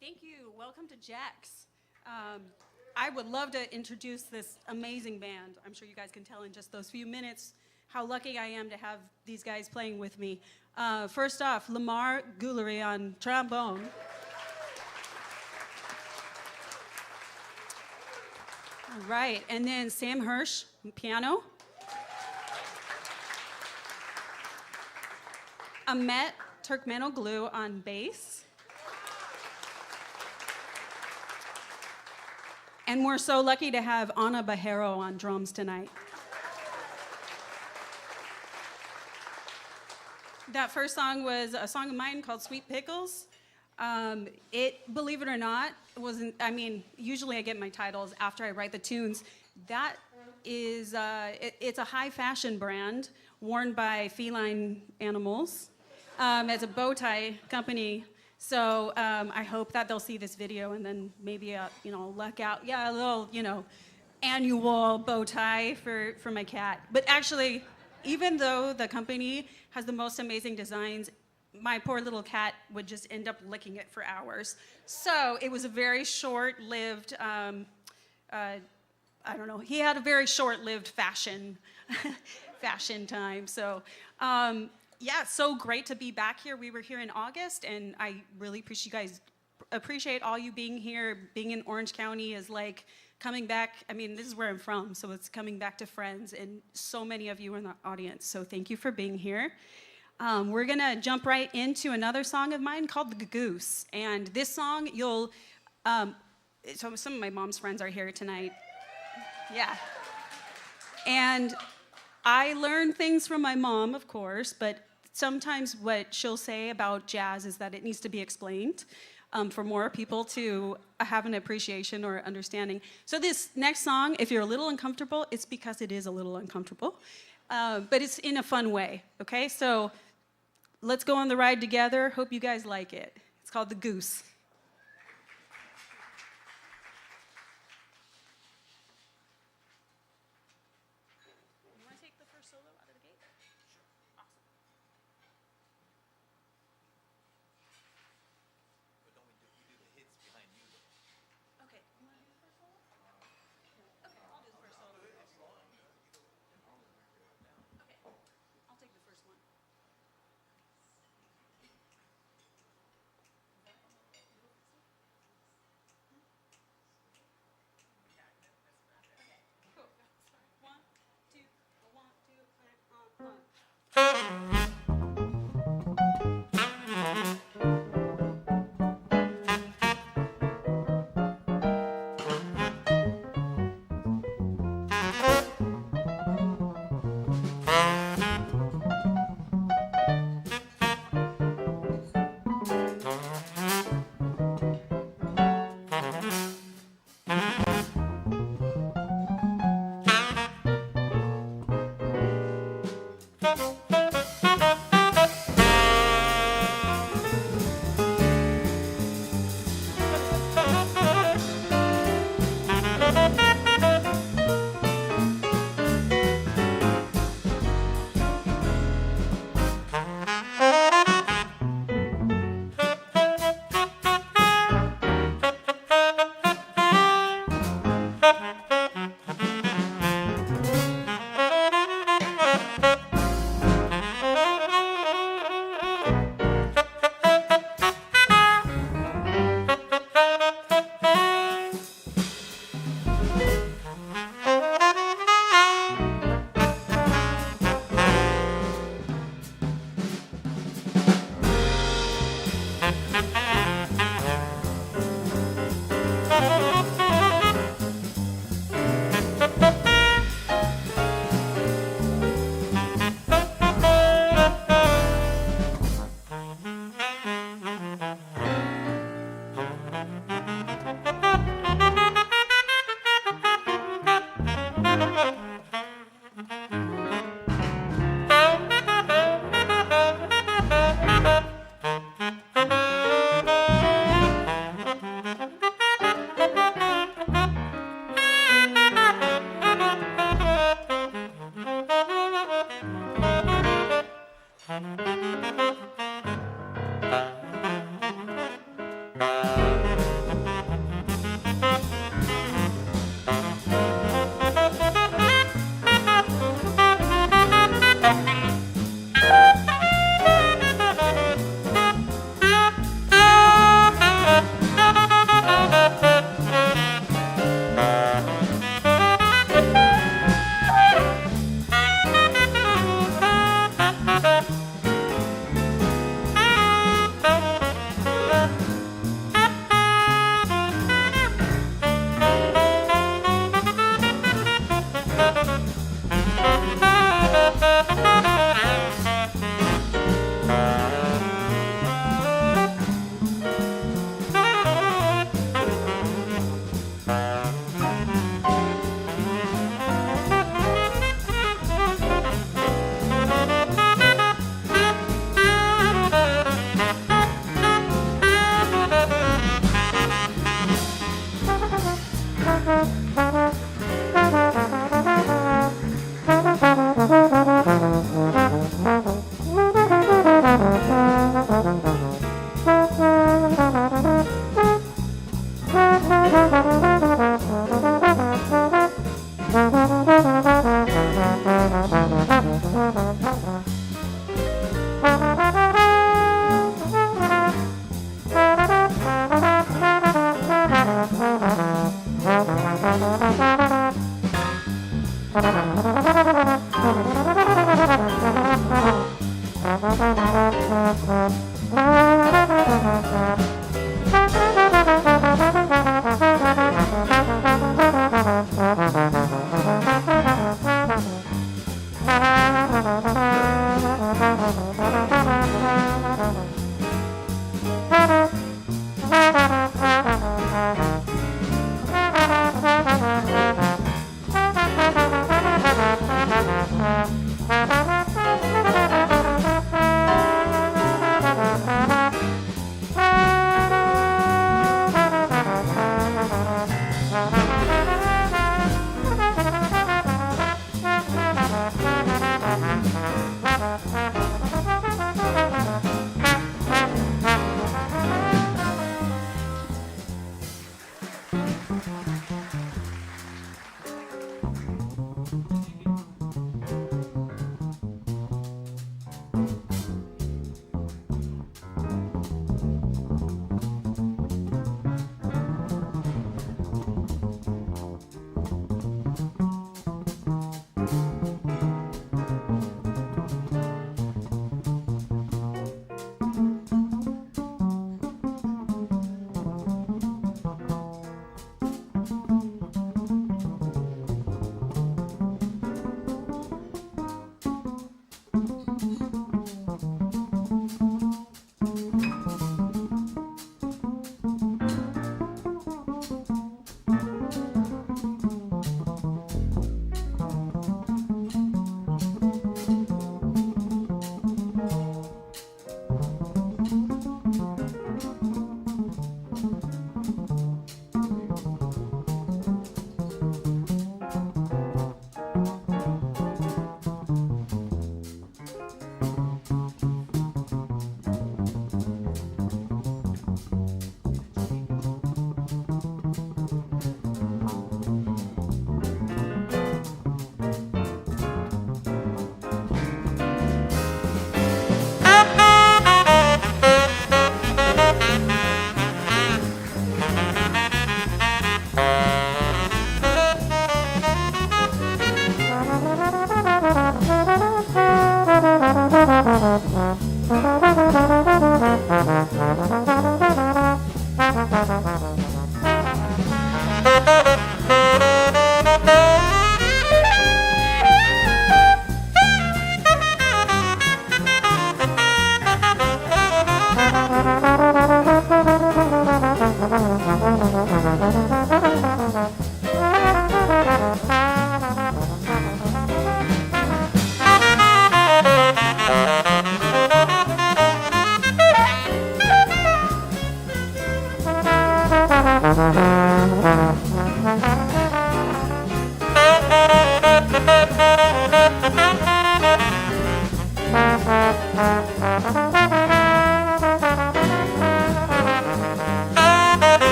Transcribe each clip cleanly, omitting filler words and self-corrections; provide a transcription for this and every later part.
Thank you. Welcome to JAX. I would love to introduce this amazing band. I'm sure you guys can tell in just those few minutes how lucky I am to have these guys playing with me. First off, Lemar Guillary on trombone. All right, and then Sam Hirsch, piano. Ahmet Turkmenoglu on bass. And we're so lucky to have Ana Barrerio on drums tonight. That first song was a song of mine called Sweet Pickles. Believe it or not, wasn't, I mean, usually I get my titles after I write the tunes. That is, it's a high fashion brand worn by feline animals. It's a bow tie company. So I hope that they'll see this video and then maybe, luck out. Yeah, a little, annual bow tie for my cat. But actually, even though the company has the most amazing designs, my poor little cat would just end up licking it for hours. So it was a very short-lived, I don't know, he had a very short-lived fashion time. So yeah, it's so great to be back here. We were here in August, and I really appreciate all you being here. Being in Orange County is like coming back. I mean, this is where I'm from, so it's coming back to friends, and so many of you in the audience. So thank you for being here. We're gonna jump right into another song of mine called The Goose. And this song, so some of my mom's friends are here tonight. Yeah. And I learned things from my mom, of course, but sometimes what she'll say about jazz is that it needs to be explained for more people to have an appreciation or understanding. So this next song, if you're a little uncomfortable, it's because it is a little uncomfortable, but it's in a fun way, okay? So let's go on the ride together. Hope you guys like it. It's called The Goose.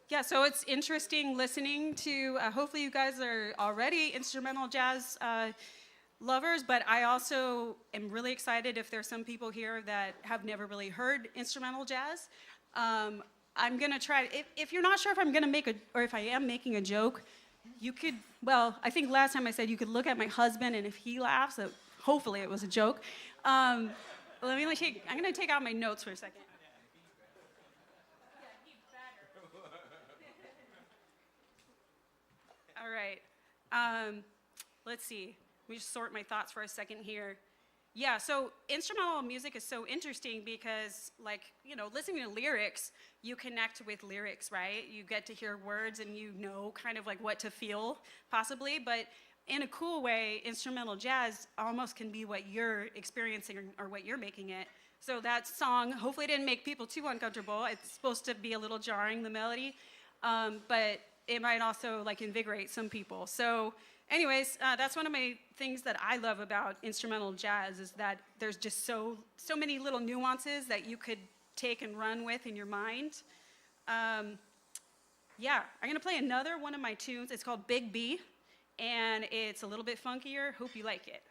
Yeah, so it's interesting listening to, hopefully you guys are already instrumental jazz lovers, but I also am really excited if there's some people here that have never really heard instrumental jazz. I'm gonna try, if you're not sure if I'm gonna make or if I am making a joke, you could, well, I think last time I said you could look at my husband and if he laughs, hopefully it was a joke. I'm gonna take out my notes for a second. All right, let's see. Let me just sort my thoughts for a second here. Yeah, so instrumental music is so interesting because, like, you know, listening to lyrics, you connect with lyrics, right? You get to hear words and you know kind of like what to feel, possibly, but in a cool way, instrumental jazz almost can be what you're experiencing or what you're making it. So that song hopefully didn't make people too uncomfortable. It's supposed to be a little jarring, the melody, but it might also like invigorate some people. So anyways, that's one of my things that I love about instrumental jazz is that there's just so many little nuances that you could take and run with in your mind. Yeah, I'm gonna play another one of my tunes. It's called Big B, and it's a little bit funkier. Hope you like it.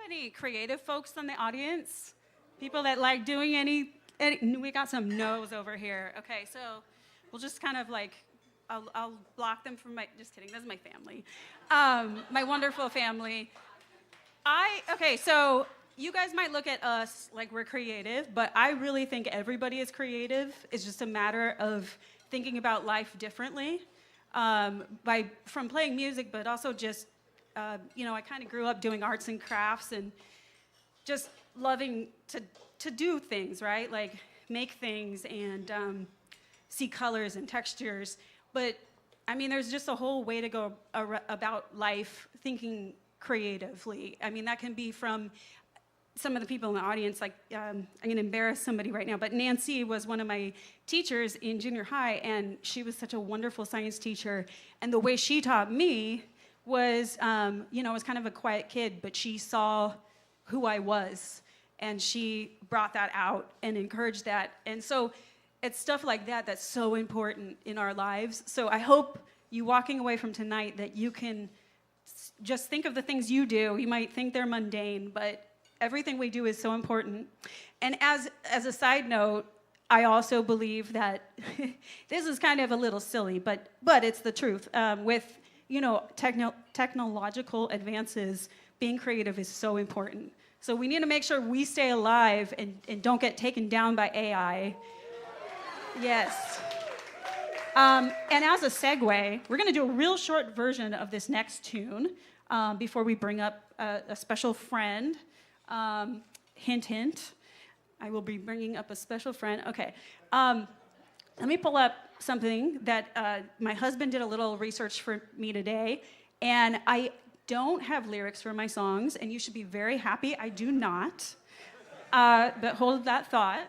any creative folks in the audience? People that like doing any we got some no's over here. Okay, so we'll just kind of like, I'll block them from just kidding, that's my family. My wonderful family. Okay, so you guys might look at us like we're creative, but I really think everybody is creative. It's just a matter of thinking about life differently. From playing music, but also just, I kind of grew up doing arts and crafts and just loving to do things, right? Like make things and see colors and textures. But I mean, there's just a whole way to go about life thinking creatively. I mean, that can be from some of the people in the audience, like I'm gonna embarrass somebody right now, but Nancy was one of my teachers in junior high, and she was such a wonderful science teacher. And the way she taught me was, I was kind of a quiet kid, but she saw who I was, and she brought that out and encouraged that. And so it's stuff like that that's so important in our lives. So I hope you walking away from tonight that you can just think of the things you do. You might think they're mundane, but everything we do is so important. And as a side note, I also believe that this is kind of a little silly, but it's the truth. With technological advances, being creative is so important. So we need to make sure we stay alive and don't get taken down by AI. Yes. And as a segue, we're going to do a real short version of this next tune before we bring up a special friend. Hint, hint. I will be bringing up a special friend. Okay. Let me pull up something that my husband did a little research for me today. And I don't have lyrics for my songs, and you should be very happy I do not. But hold that thought.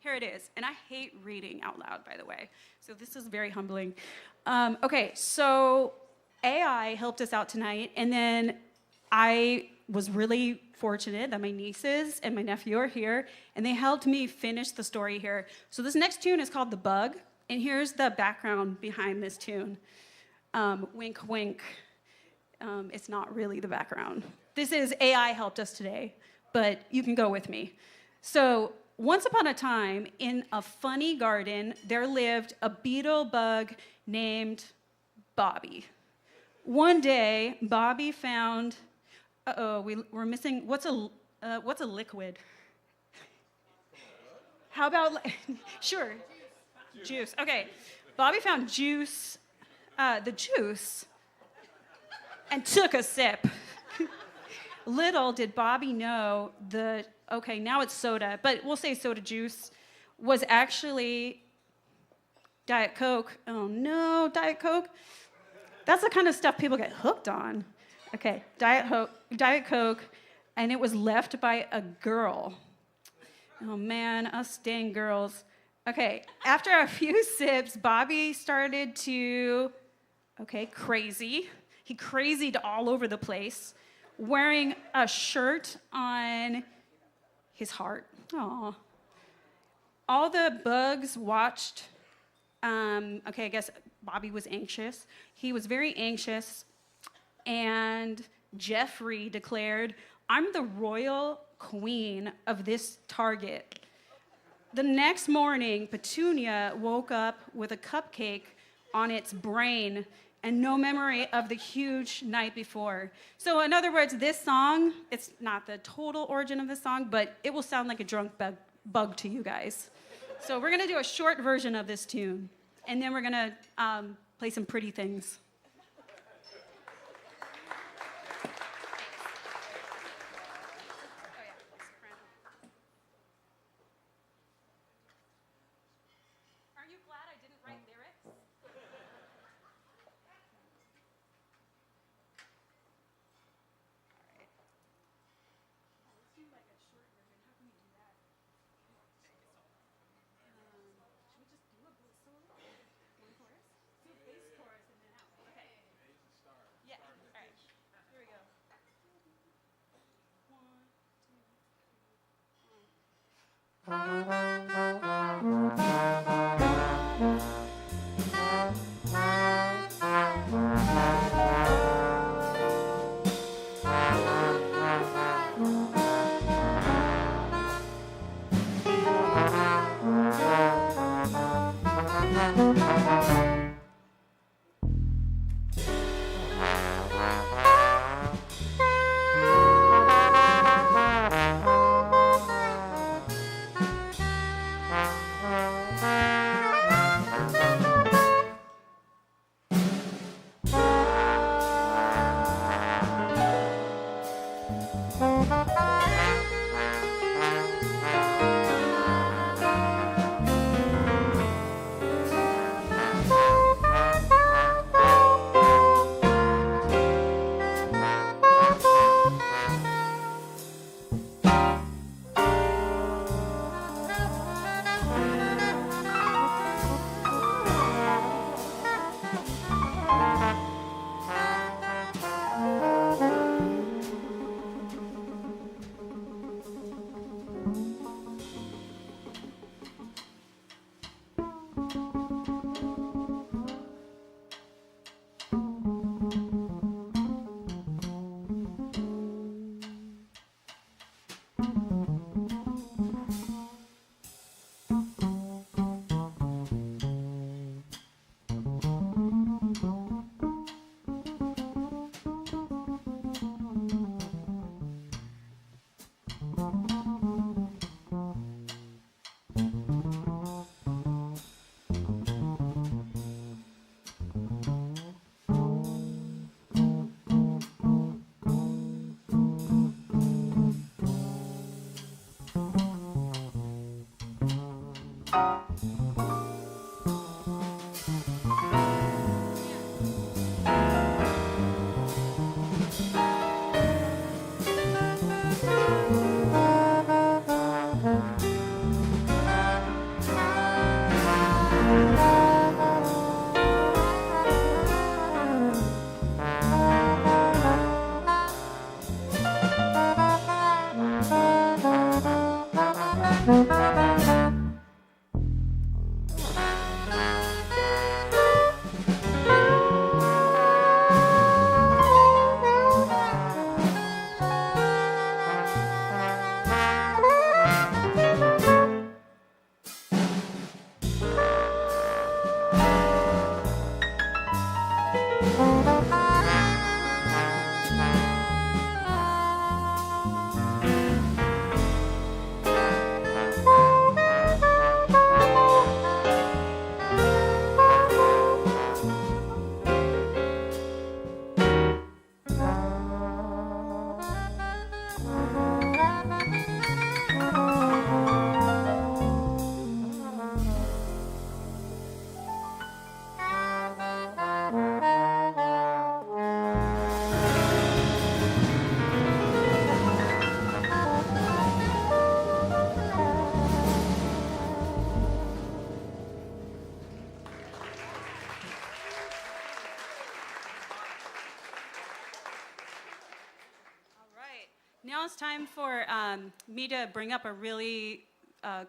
Here it is. And I hate reading out loud, by the way. So this is very humbling. Okay, so AI helped us out tonight. And then I was really fortunate that my nieces and my nephew are here. And they helped me finish the story here. So this next tune is called The Bug. And here's the background behind this tune. Wink, wink. It's not really the background. This is AI helped us today. But you can go with me. So once upon a time, in a funny garden, there lived a beetle bug named Bobby. One day, Bobby found, we're missing, what's a liquid? How about, sure, juice. Okay, Bobby found juice, the juice, and took a sip. Little did Bobby know okay, now it's soda, but we'll say soda juice, was actually Diet Coke. Oh no, Diet Coke. That's the kind of stuff people get hooked on. Okay, Diet Coke, and it was left by a girl. Oh man, us dang girls. Okay, after a few sips, Bobby started to, crazy. He crazied all over the place, wearing a shirt on his heart. Aww. All the bugs watched. I guess Bobby was anxious. He was very anxious. And Jeffrey declared, "I'm the royal queen of this target." The next morning, Petunia woke up with a cupcake on its brain and no memory of the huge night before. So in other words, this song, it's not the total origin of the song, but it will sound like a drunk bug to you guys. So we're gonna do a short version of this tune, and then we're gonna play some pretty things. Aren't you glad I didn't write lyrics? Should we just do a bass solo? One chorus? Do a bass chorus and then out. Now it's time for me to bring up a really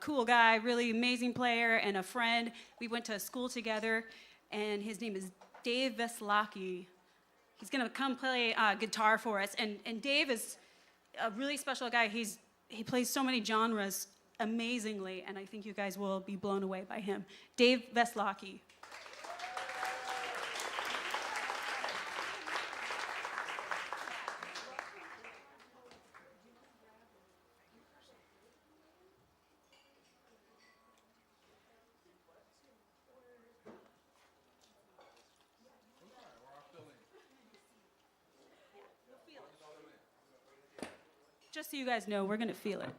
cool guy, really amazing player, and a friend. We went to school together, and his name is Dave Veslaki. He's gonna come play guitar for us, and Dave is a really special guy. He plays so many genres amazingly, and I think you guys will be blown away by him. Dave Veslaki. Just so you guys know, we're gonna feel it.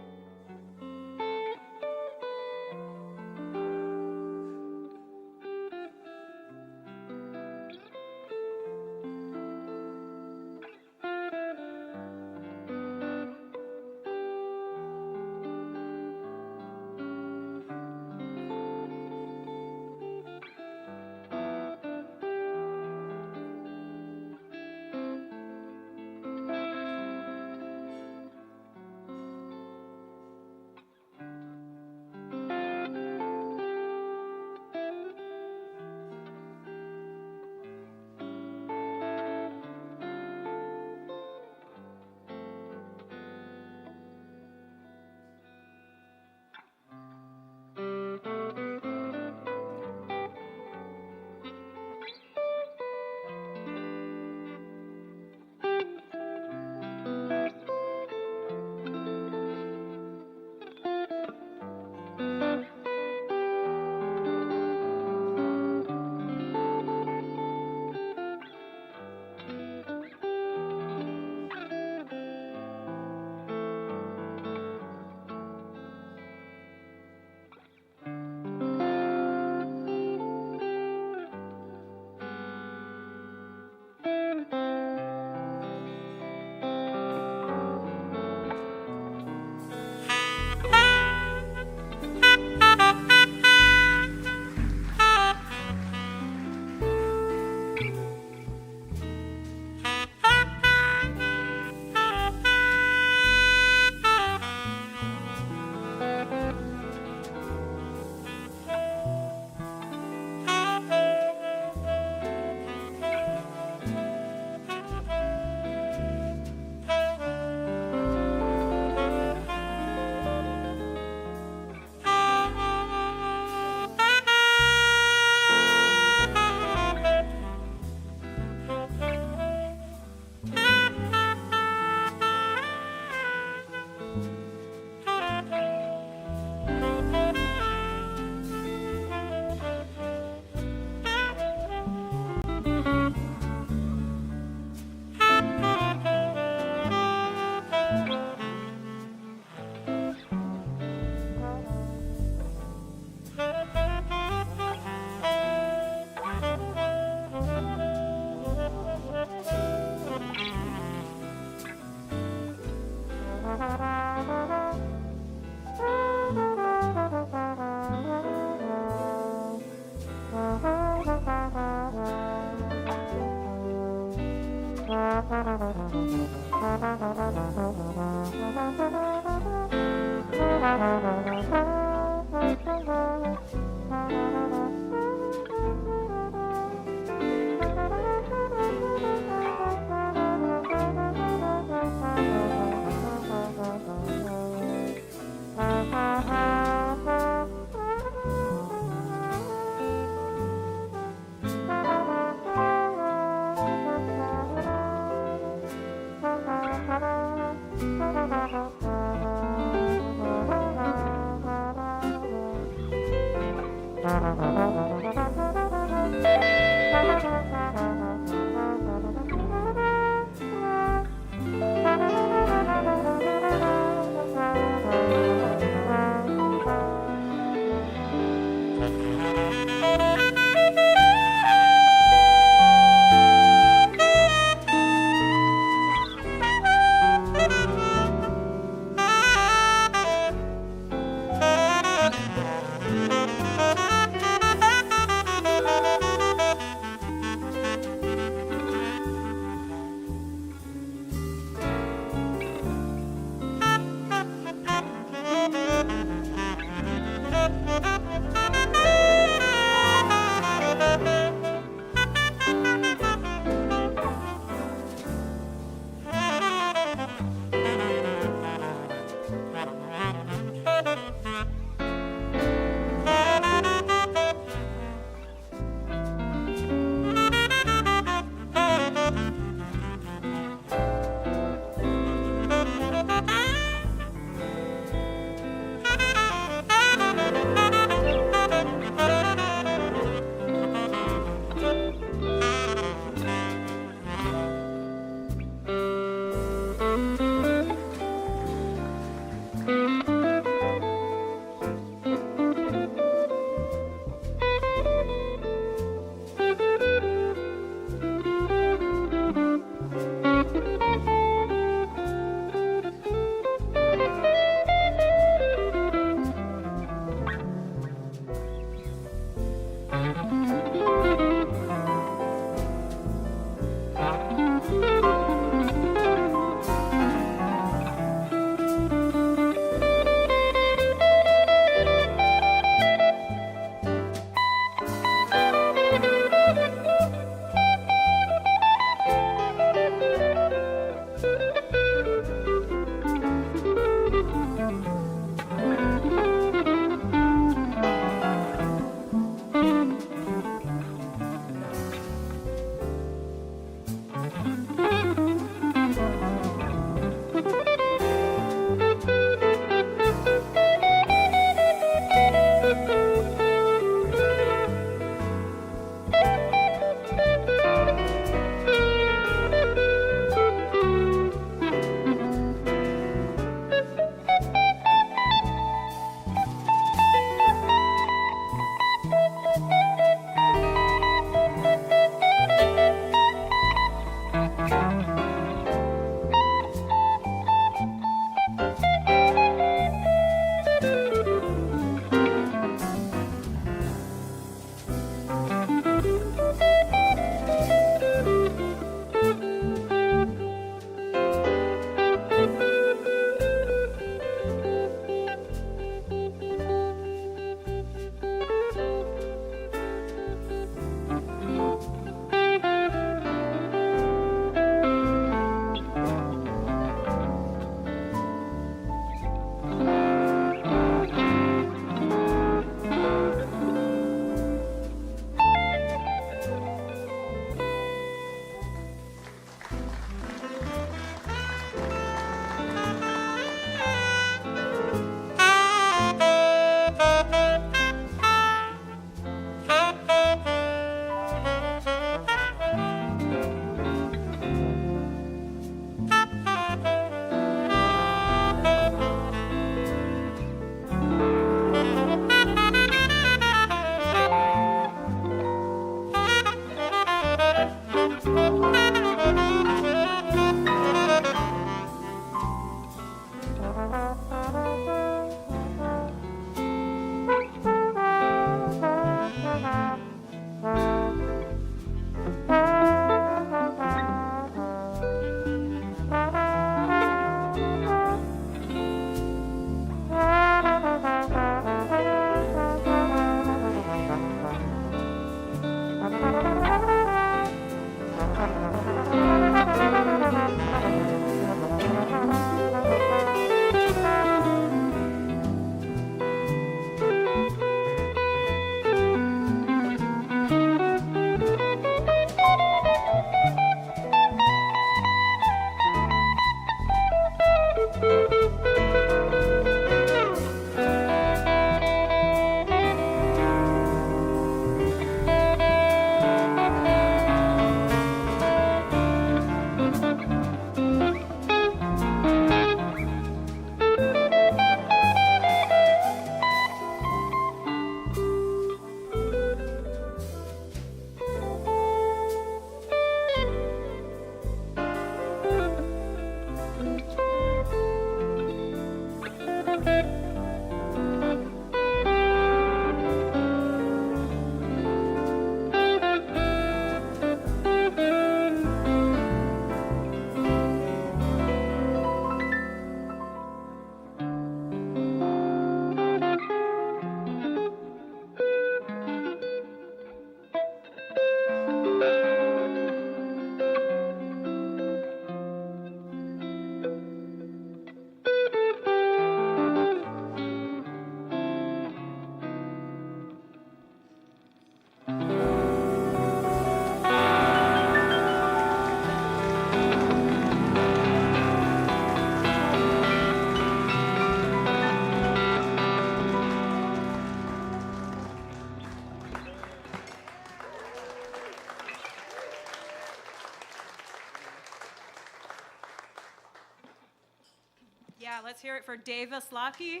Yeah, let's hear it for Dave Vaslaki.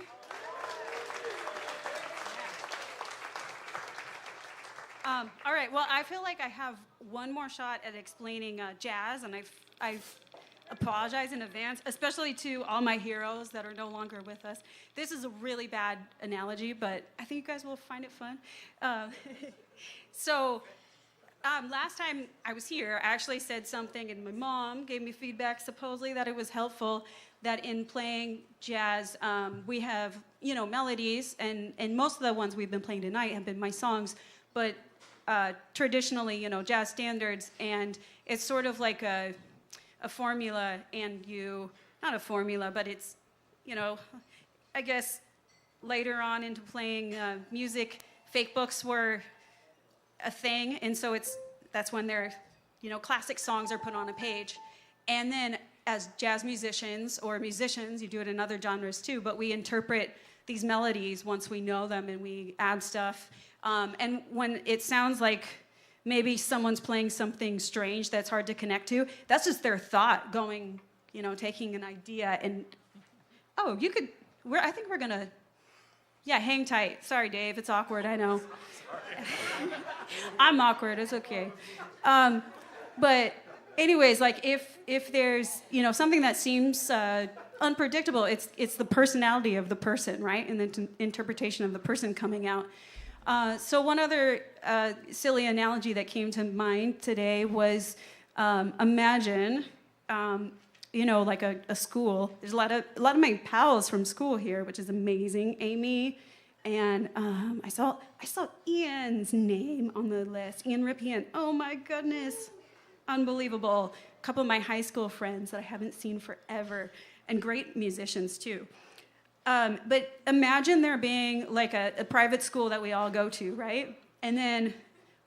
All right, well, I feel like I have one more shot at explaining jazz, and I apologize in advance, especially to all my heroes that are no longer with us. This is a really bad analogy, but I think you guys will find it fun. Last time I was here, I actually said something, and my mom gave me feedback, supposedly that it was helpful, that in playing jazz, we have, melodies, and most of the ones we've been playing tonight have been my songs, but traditionally, jazz standards, and it's sort of like a formula, and not a formula, but it's, I guess later on into playing music, fake books were a thing, and so that's when their, classic songs are put on a page. And then as jazz musicians, or musicians, you do it in other genres too, but we interpret these melodies once we know them, and we add stuff. And when it sounds like maybe someone's playing something strange that's hard to connect to, that's just their thought going, taking an idea and, oh, I think we're gonna, yeah, hang tight. Sorry, Dave, it's awkward, I know. I'm awkward, it's okay. But anyways, like if there's, something that seems unpredictable, it's the personality of the person, right? And the interpretation of the person coming out. So one other silly analogy that came to mind today was imagine, like a school. There's a lot of my pals from school here, which is amazing. Amy, and I saw Ian's name on the list. Ian Ripien. Oh my goodness, unbelievable. A couple of my high school friends that I haven't seen forever, and great musicians too. But imagine there being like a private school that we all go to, right? And then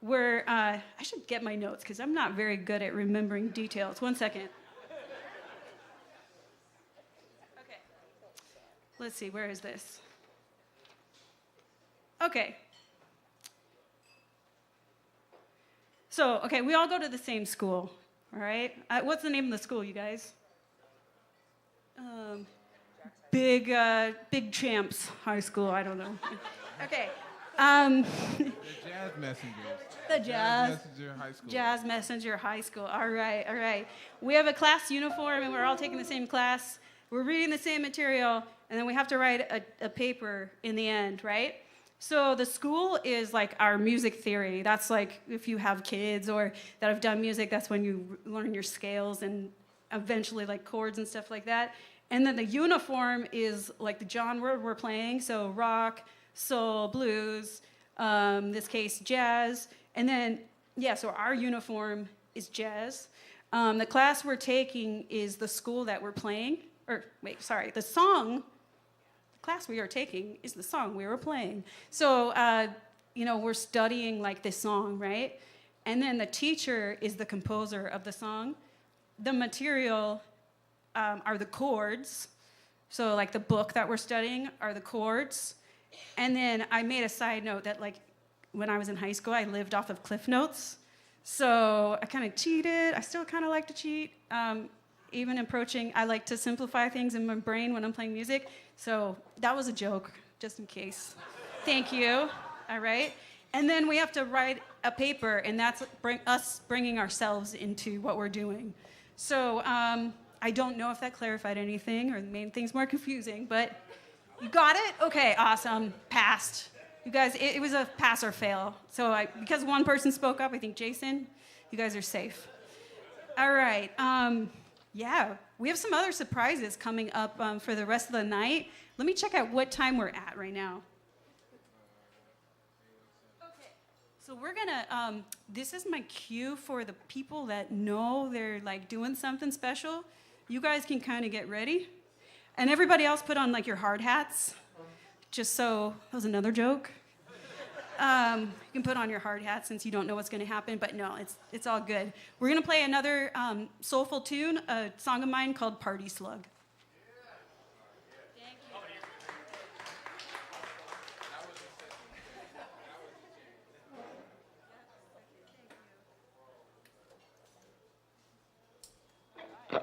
I should get my notes because I'm not very good at remembering details. One second. Okay. Let's see, where is this? Okay. So, we all go to the same school, all right? What's the name of the school, you guys? Big Champs High School, I don't know. Okay. The Jazz Messengers. The Jazz Messenger High School. Jazz Messenger High School. All right. We have a class uniform, and we're all taking the same class. We're reading the same material, and then we have to write a paper in the end, right? So the school is like our music theory. That's like if you have kids or that have done music, that's when you learn your scales and eventually like chords and stuff like that. And then the uniform is like the genre we're playing, so rock, soul, blues, this case jazz. And then, so our uniform is jazz. The class we're taking is the school that we're playing, the class we are taking is the song we were playing. So, we're studying like this song, right? And then the teacher is the composer of the song. The material are the chords. So like the book that we're studying are the chords. And then I made a side note that like when I was in high school, I lived off of Cliff Notes. So I kind of cheated. I still kind of like to cheat. Even approaching, I like to simplify things in my brain when I'm playing music. So that was a joke, just in case. Thank you. All right. And then we have to write a paper, and that's us bringing ourselves into what we're doing. So I don't know if that clarified anything or made things more confusing, but you got it? Okay, awesome. Passed. You guys, it was a pass or fail. So because one person spoke up, I think Jason, you guys are safe. All right. We have some other surprises coming up for the rest of the night. Let me check out what time we're at right now. Okay. So we're gonna, this is my cue for the people that know they're like doing something special. You guys can kind of get ready. And everybody else put on like your hard hats. Just so, that was another joke. You can put on your hard hat since you don't know what's going to happen, but no, it's all good. We're going to play another soulful tune, a song of mine called Party Slug. Thank you.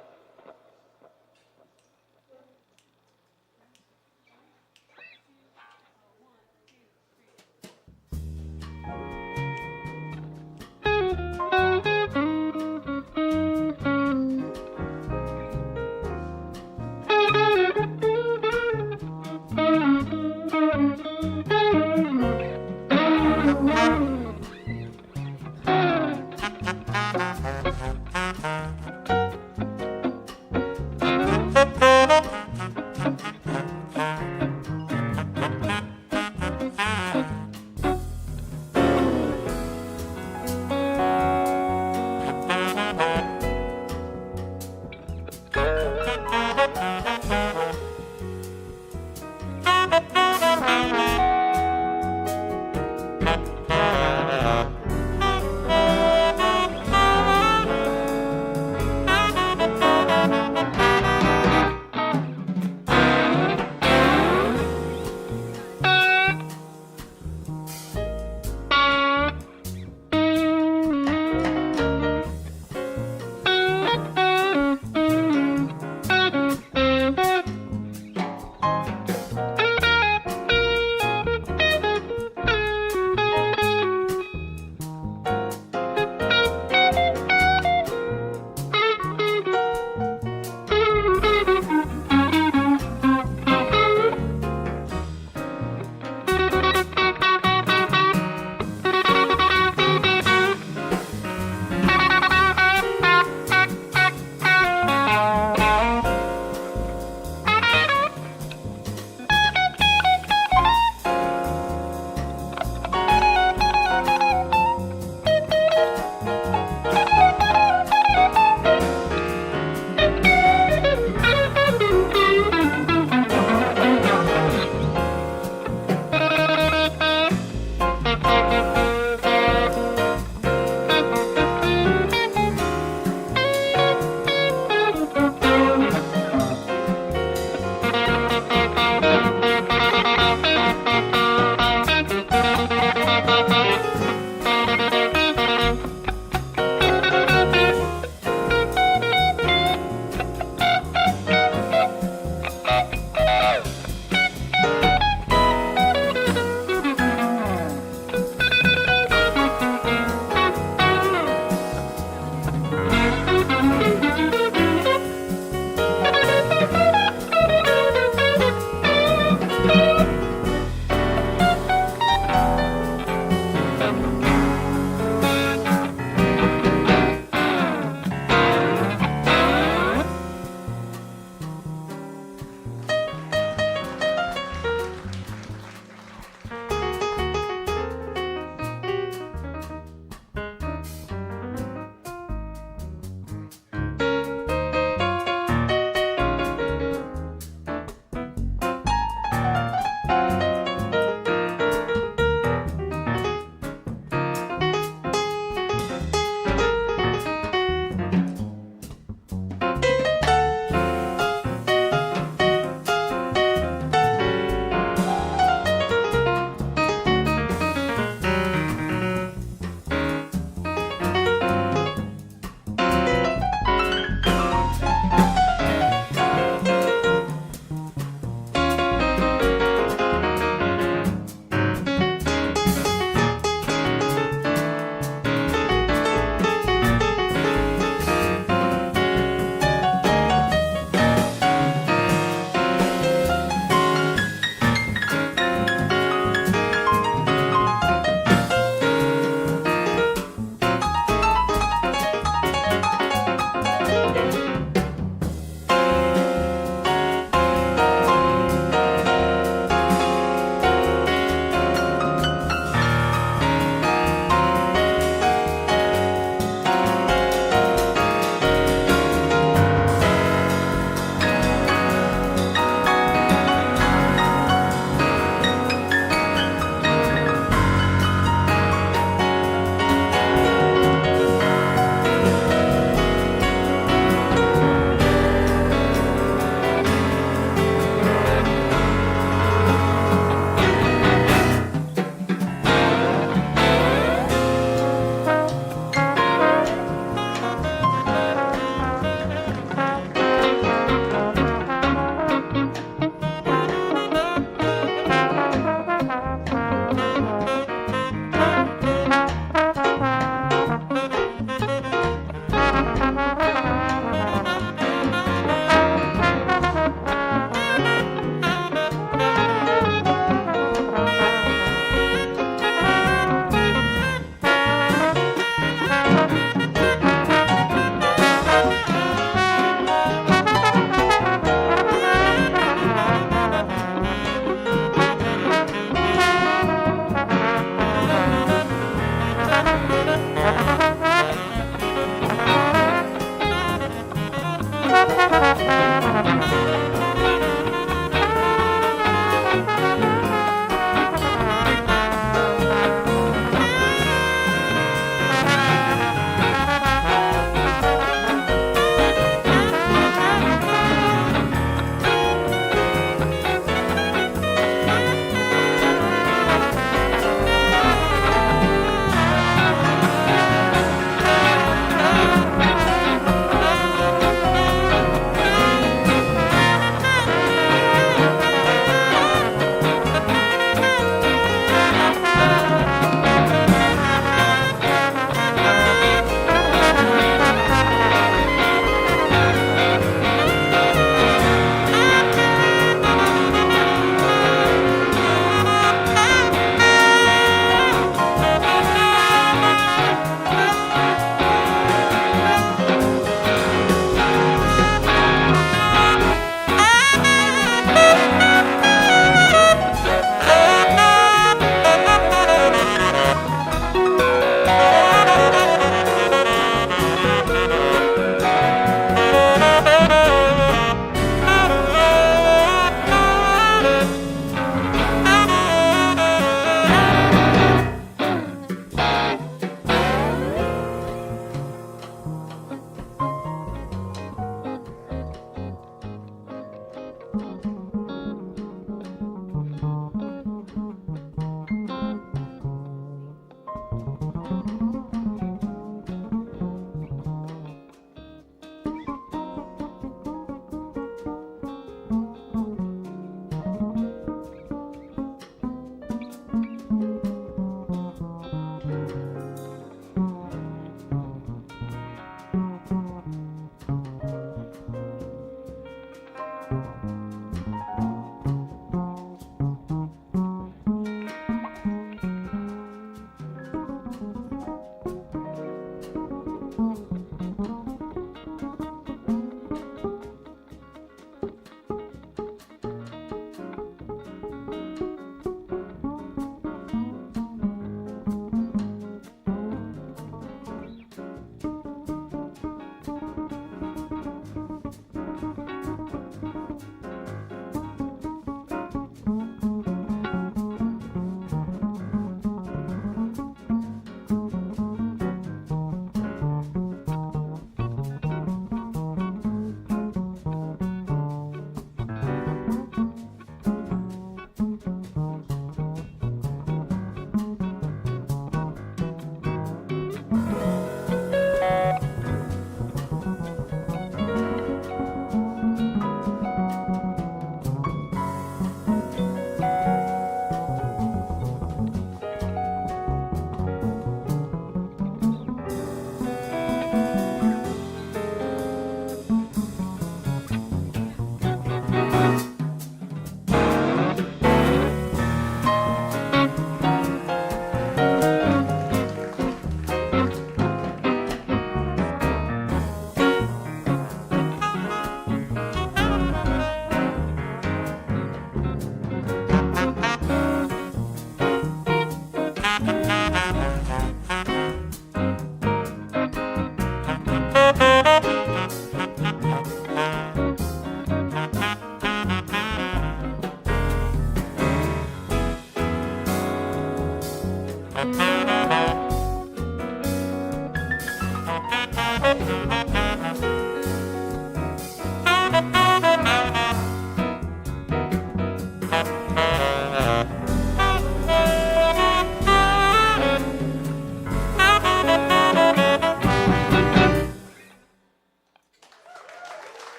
Great,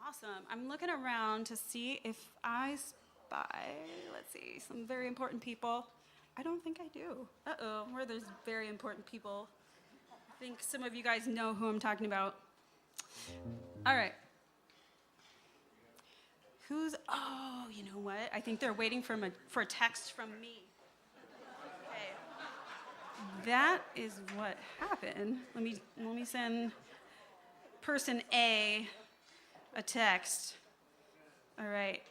awesome. I'm looking around to see if I spy, let's see, some very important people. I don't think I do. Uh-oh, where there's very important people. I think some of you guys know who I'm talking about. All right. Oh, you know what? I think they're waiting for a text from me. Okay. That is what happened. Let me send person A a text. All right.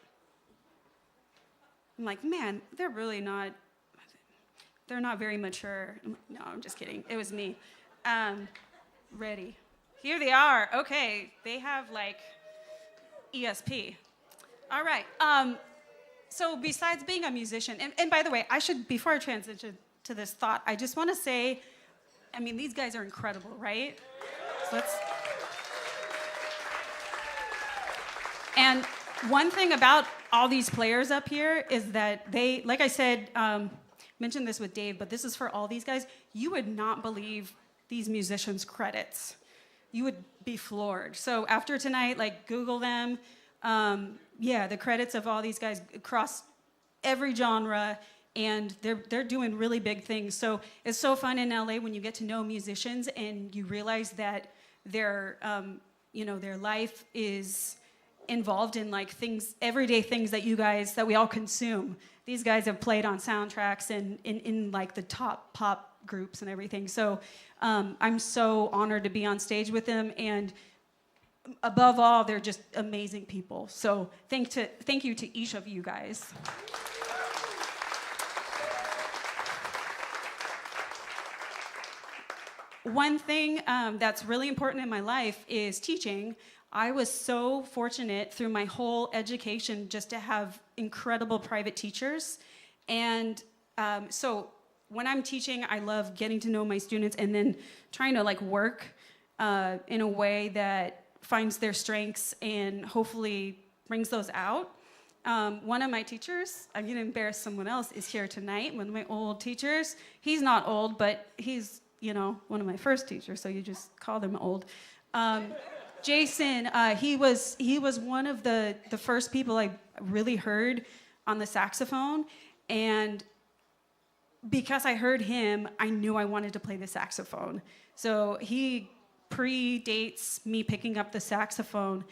I'm like, man, they're not very mature. No, I'm just kidding. It was me. Ready. Here they are. Okay. They have like ESP. All right. So besides being a musician, and by the way, before I transition to this thought, I just want to say, I mean, these guys are incredible, right? So and one thing about all these players up here is that they, like I said, mentioned this with Dave, but this is for all these guys. You would not believe these musicians' credits. You would be floored. So after tonight, like Google them. The credits of all these guys across every genre, and they're doing really big things. So it's so fun in LA when you get to know musicians and you realize that their life is involved in like things, everyday things that we all consume. These guys have played on soundtracks and in like the top pop groups and everything. So I'm so honored to be on stage with them, and above all, they're just amazing people. So thank you to each of you guys. One thing that's really important in my life is teaching. I was so fortunate through my whole education just to have incredible private teachers. And so when I'm teaching, I love getting to know my students and then trying to like work in a way that finds their strengths and hopefully brings those out. One of my teachers, I'm gonna embarrass someone else, is here tonight, one of my old teachers. He's not old, but he's, one of my first teachers, so you just call them old. Jason, he was one of the first people I really heard on the saxophone, and because I heard him, I knew I wanted to play the saxophone. So he predates me picking up the saxophone.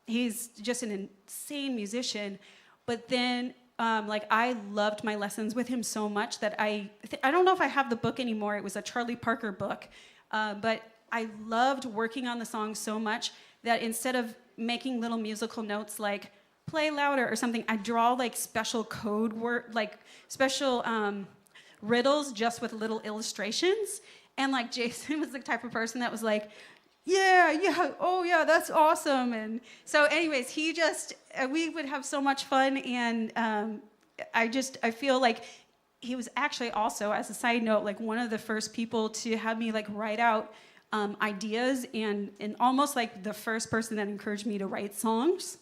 He's just an insane musician, but then I loved my lessons with him so much that I don't know if I have the book anymore. It was a Charlie Parker book, but I loved working on the song so much that instead of making little musical notes like play louder or something, I draw like special code word, like special riddles just with little illustrations. And like Jason was the type of person that was like, oh yeah, that's awesome. And so anyways, we would have so much fun. And I feel like he was actually also, as a side note, like one of the first people to have me like write out ideas and almost like the first person that encouraged me to write songs.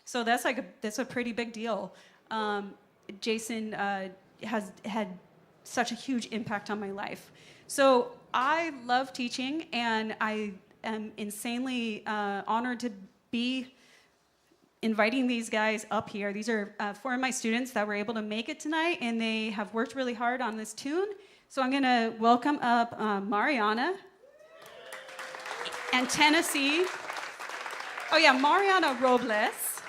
So that's a pretty big deal. Jason has had such a huge impact on my life. So I love teaching, and I am insanely honored to be inviting these guys up here. These are 4 of my students that were able to make it tonight, and they have worked really hard on this tune. So I'm gonna welcome up Mariana and Tennessee. Oh yeah, Mariana Robles,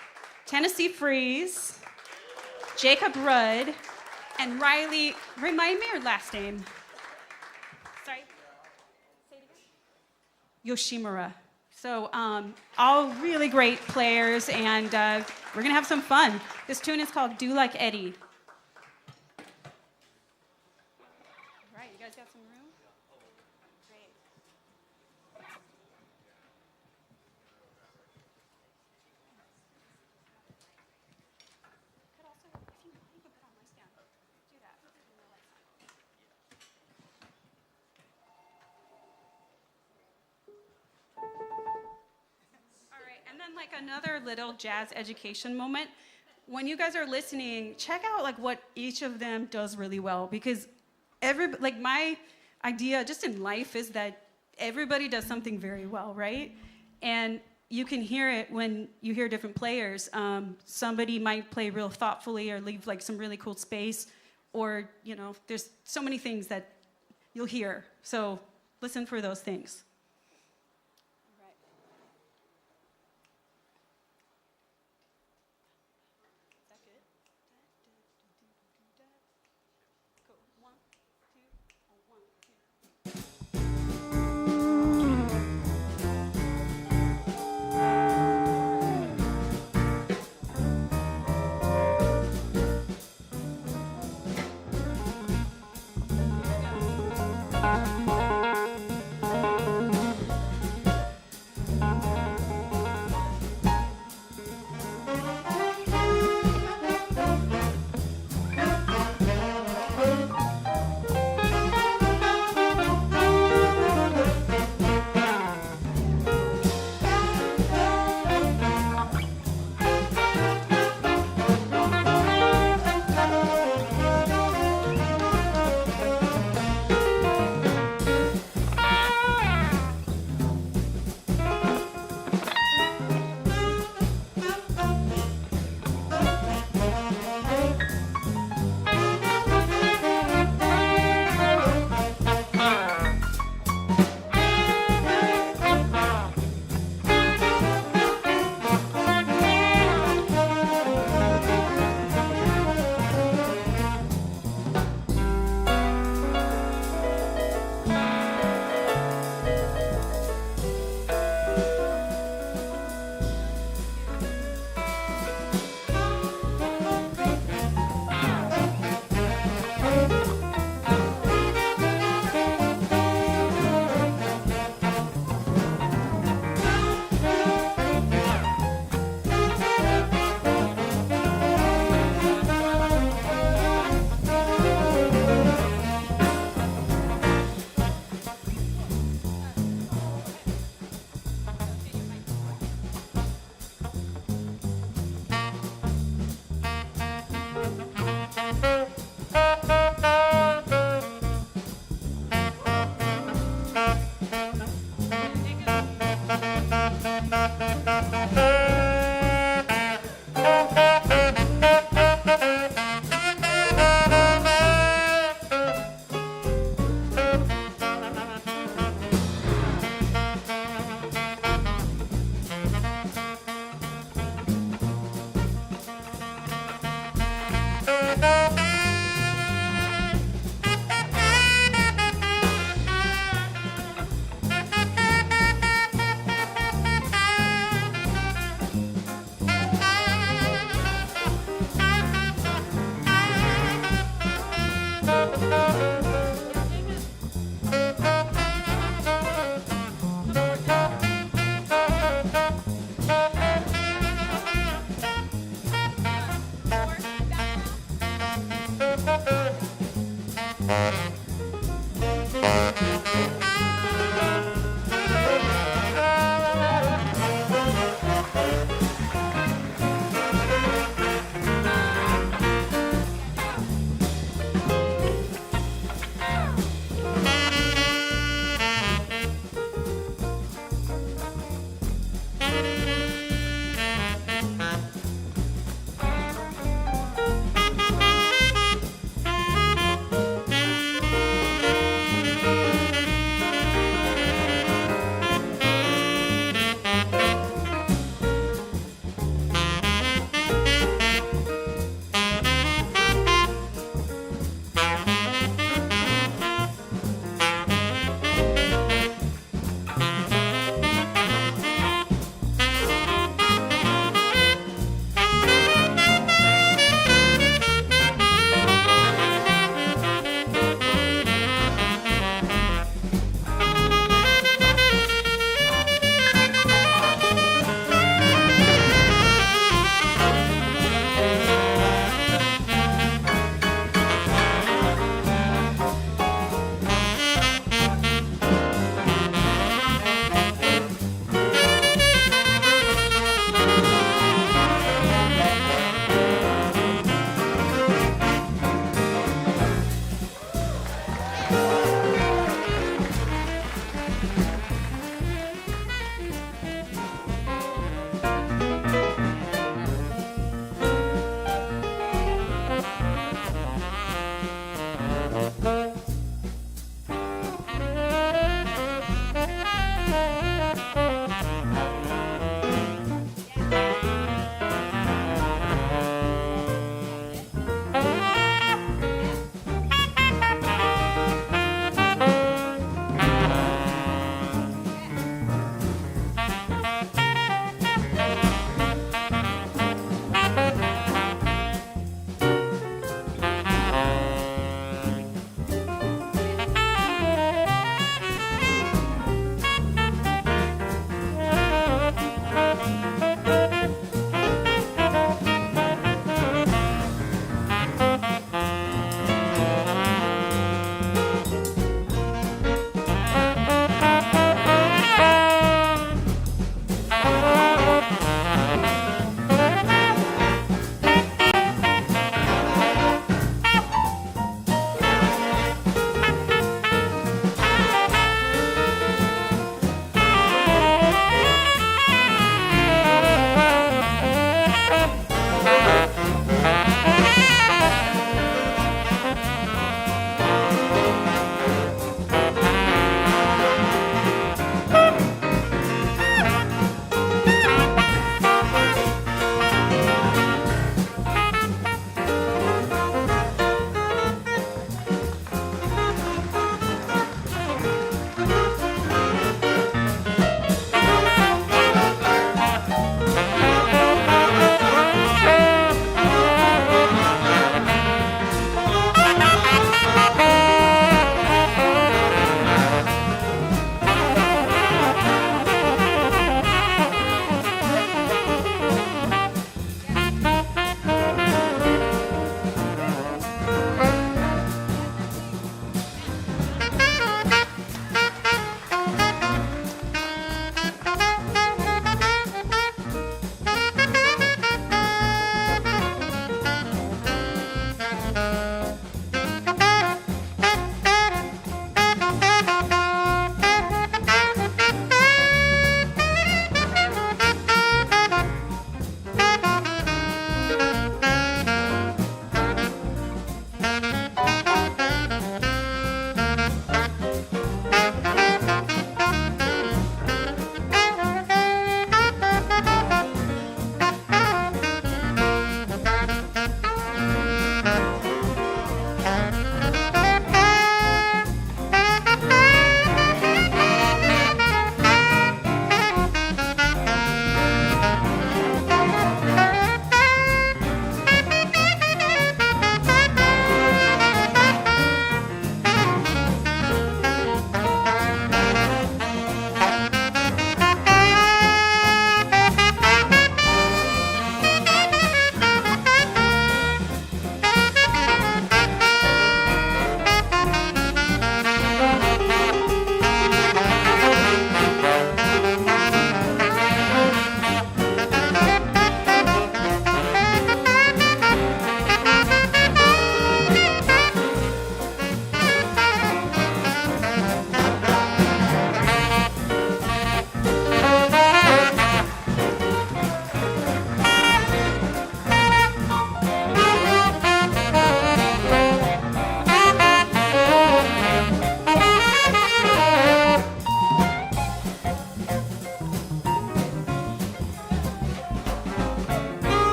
Tennessee Freeze, Jacob Rudd, and Riley, remind me your last name. Sorry, say it again. Yoshimura. So all really great players, and we're gonna have some fun. This tune is called Do Like Eddie. All right, you guys got some room? like another little jazz education moment. When you guys are listening, check out like what each of them does really well, because like my idea just in life is that everybody does something very well, right? And you can hear it when you hear different players. Somebody might play real thoughtfully or leave like some really cool space, or there's so many things that you'll hear. So listen for those things.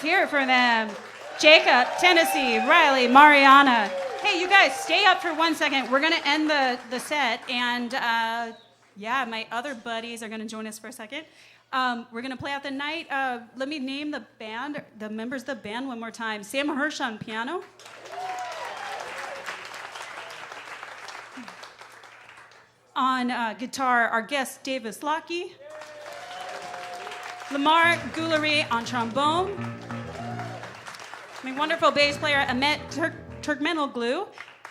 hear it for them. Jacob, Tennessee, Riley, Mariana. Hey, you guys, stay up for 1 second. We're gonna end the set, and yeah, my other buddies are gonna join us for a second. We're gonna play out the night. Let me name the band, the members of the band one more time. Sam Hirsch on piano. On guitar, our guest Davis Lockey. Lemar Guillary on trombone. My wonderful bass player Ahmet Turkmenoglu,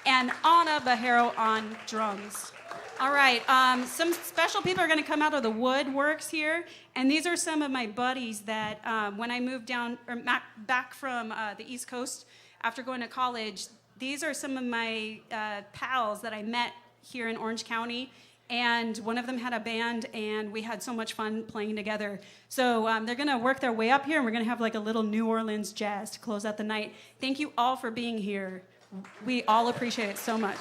and Ana Barrerio on drums. All right, some special people are going to come out of the woodworks here, and these are some of my buddies that when I moved down or back from the East Coast after going to college, these are some of my pals that I met here in Orange County, and one of them had a band, and we had so much fun playing together. So they're going to work their way up here, and we're going to have like a little New Orleans jazz to close out the night. Thank you all for being here. We all appreciate it so much.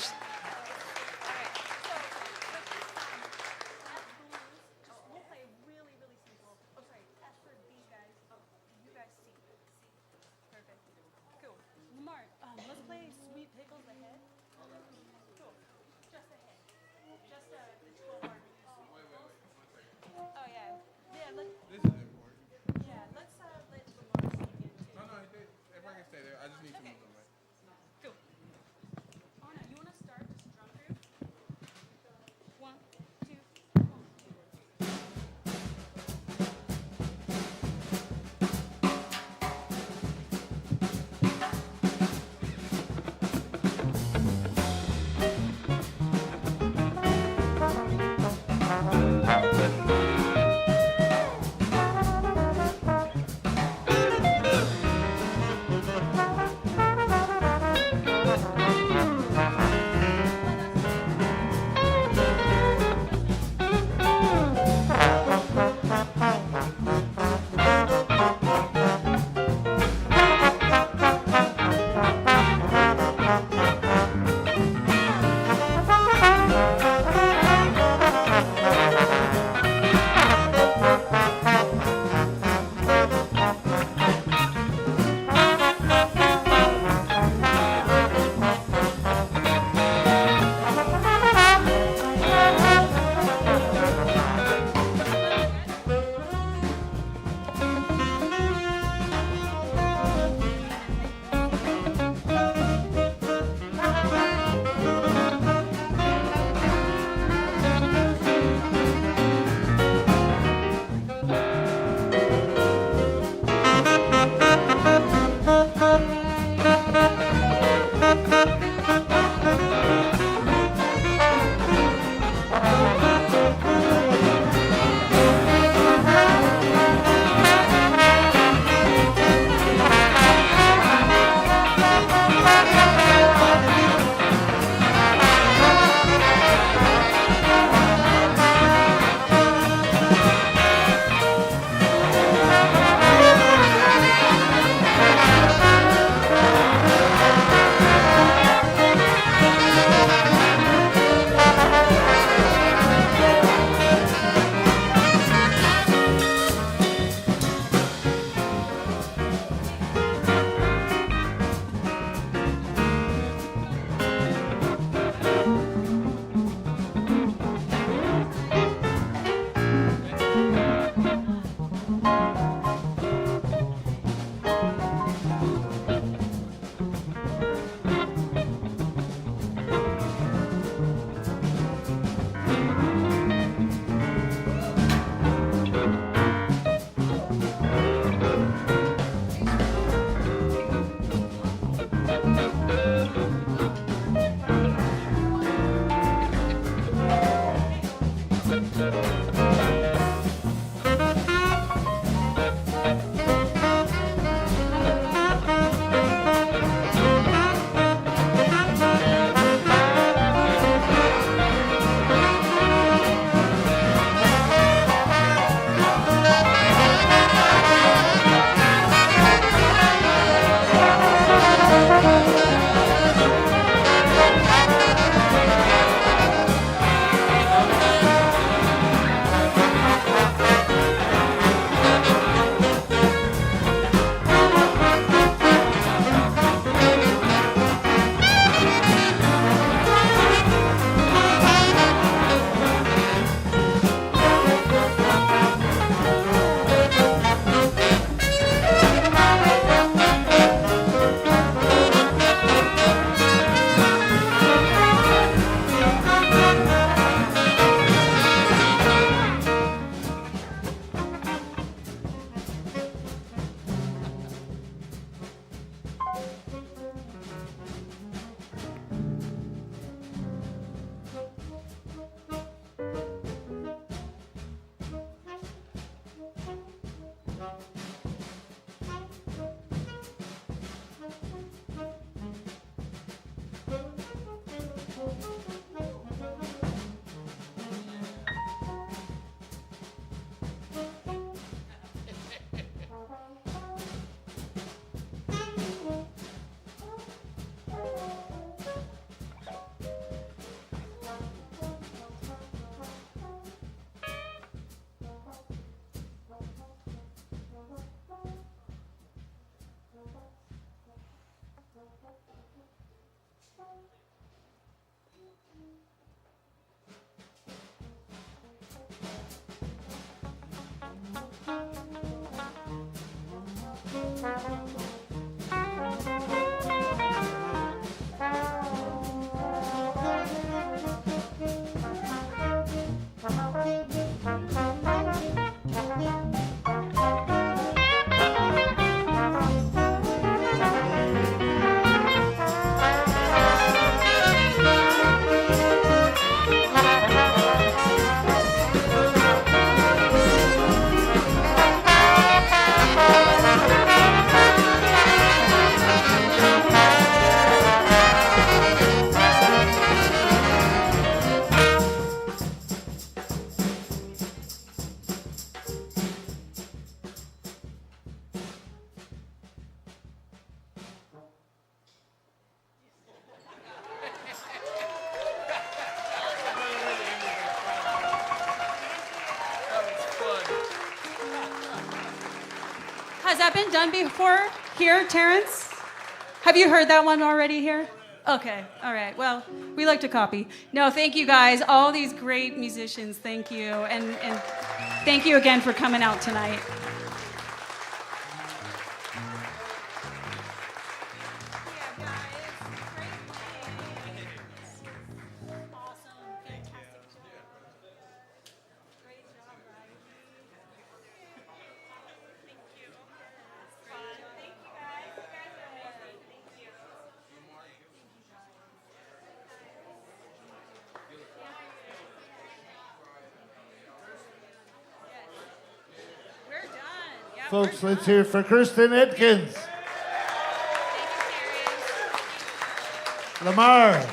Has that been done before here, Terence? Have you heard that one already here? Okay, all right. Well, we like to copy. No, thank you guys, all these great musicians. Thank you, and thank you again for coming out tonight. Folks, let's hear for Kirsten Edkins. Lemar,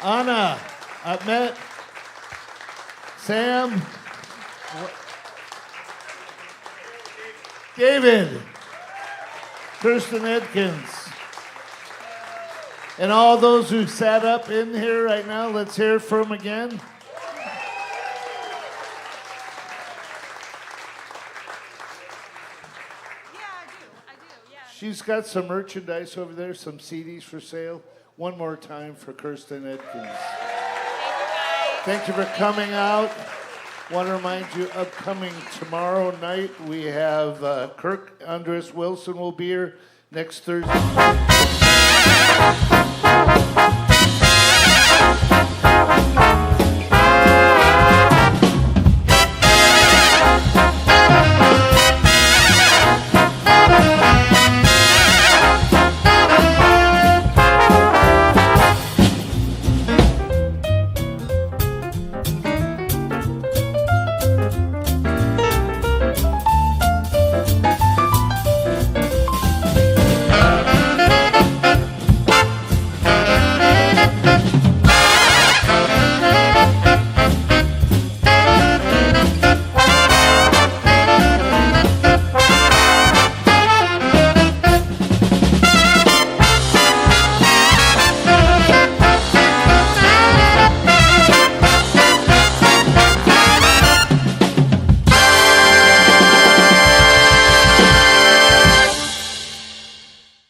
Ana, Ahmet, Sam, David, Kirsten Edkins, and all those who sat up in here right now, let's hear from them again. She's got some merchandise over there, some CDs for sale. One more time for Kirsten Edkins. Thank you for coming out. Want to remind you, upcoming tomorrow night, we have Kirk Andres Wilson will be here next Thursday.